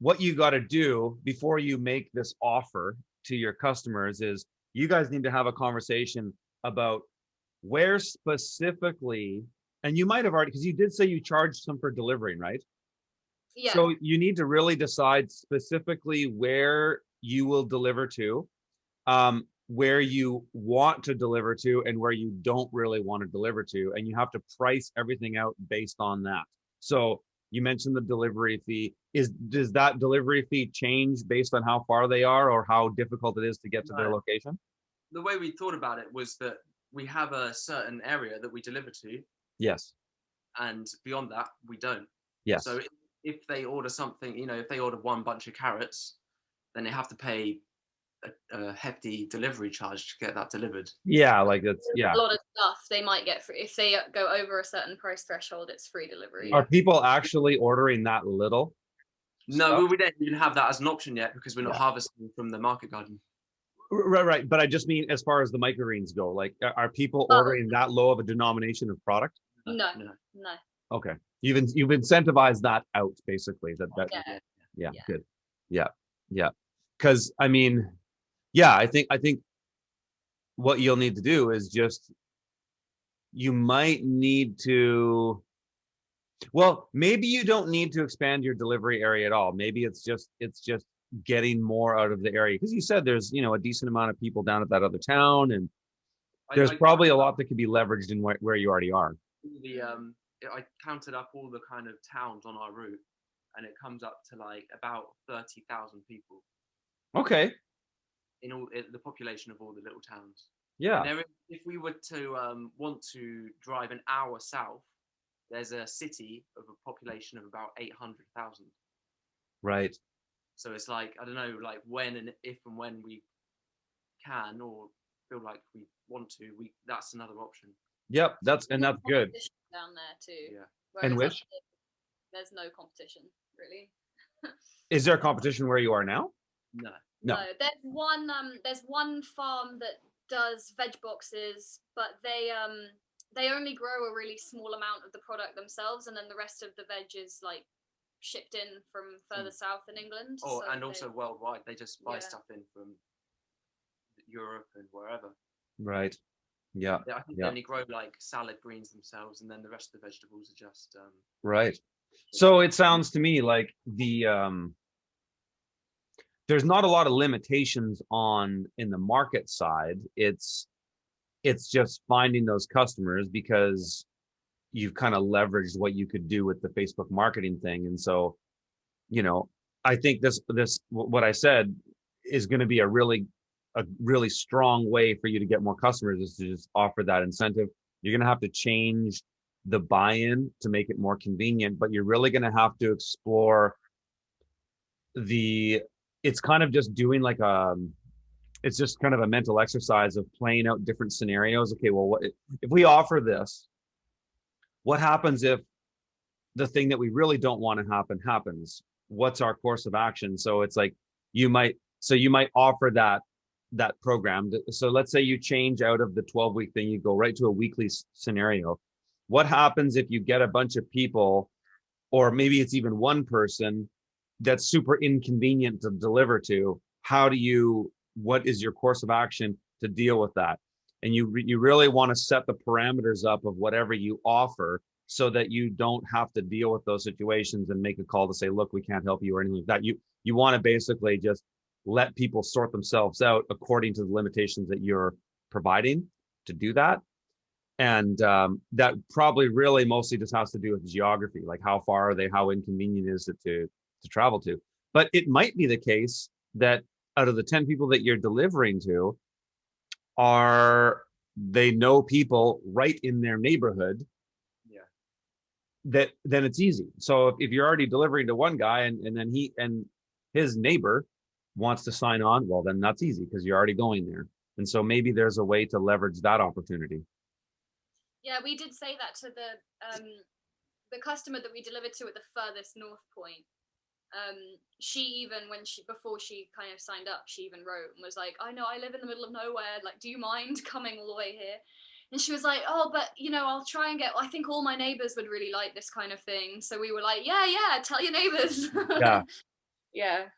what you got to do before you make this offer to your customers is you guys need to have a conversation about where specifically, and you might have already, because you did say you charged some for delivering, right? Yeah. So you need to really decide specifically where you will deliver to, where you want to deliver to, and where you don't really want to deliver to. And you have to price everything out based on that. So you mentioned the delivery fee. Does that delivery fee change based on how far they are or how difficult it is to get to their location? The way we thought about it was that we have a certain area that we deliver to, Yes. and beyond that, we don't. Yes. So if they order something, if they order one bunch of carrots, then they have to pay a hefty delivery charge to get that delivered. Yeah, like it's, yeah. A lot of stuff they might get free. If they go over a certain price threshold, it's free delivery. Are people actually ordering that little? No, we don't even have that as an option yet because we're not harvesting from the market garden. Right. But I just mean as far as the microgreens go, like are people ordering that low of a denomination of product? No. Okay. You've incentivized that out basically. Yeah. Good. Yeah. Because I mean, yeah, I think what you'll need to do is you might need to, well, maybe you don't need to expand your delivery area at all. Maybe it's just getting more out of the area, because you said there's a decent amount of people down at that other town, and there's probably a lot that could be leveraged in where you already are. I counted up all the kind of towns on our route, and it comes up to like about 30,000 people. Okay. In the population of all the little towns. Yeah. And if we were to want to drive an hour south, there's a city of a population of about 800,000. Right. So it's like, I don't know, like when and if and when we can or feel like we want to, that's another option. Yep, that's good. Down there too. Yeah. And which? There's no competition really. Is there a competition where you are now? No. There's one farm that does veg boxes, but they only grow a really small amount of the product themselves, and then the rest of the veg is like shipped in from further south in England. Also worldwide. They just buy stuff in from Europe and wherever. Right. Yeah. I think they only grow like salad greens themselves, and then the rest of the vegetables are just right. So it sounds to me like there's not a lot of limitations in the market side. It's just finding those customers, because you've kind of leveraged what you could do with the Facebook marketing thing. And so, I think this what I said is going to be a really strong way for you to get more customers, is to just offer that incentive. You're going to have to change the buy-in to make it more convenient, but you're really going to have to explore it's kind of just doing like it's just kind of a mental exercise of playing out different scenarios. Okay, well, what if we offer this? What happens if the thing that we really don't want to happens? What's our course of action? So it's like you might offer that program. So let's say you change out of the 12-week thing, you go right to a weekly scenario. What happens if you get a bunch of people, or maybe it's even one person that's super inconvenient to deliver to? What is your course of action to deal with that? And you really want to set the parameters up of whatever you offer, so that you don't have to deal with those situations and make a call to say, look, we can't help you or anything like that. You want to basically just let people sort themselves out according to the limitations that you're providing to do that. And that probably really mostly just has to do with geography, like how far are they, how inconvenient is it to travel to. But it might be the case that out of the 10 people that you're delivering to, they know people right in their neighborhood. Then it's easy. So if you're already delivering to one guy and then his neighbor wants to sign on, well, then that's easy because you're already going there. And so maybe there's a way to leverage that opportunity. Yeah, we did say that to the customer that we delivered to at the furthest north point. She even, before she kind of signed up, she even wrote and was like, I know I live in the middle of nowhere, like, do you mind coming all the way here? And she was like, oh, but I'll try and I think all my neighbors would really like this kind of thing. So we were like, yeah, tell your neighbors. Yeah.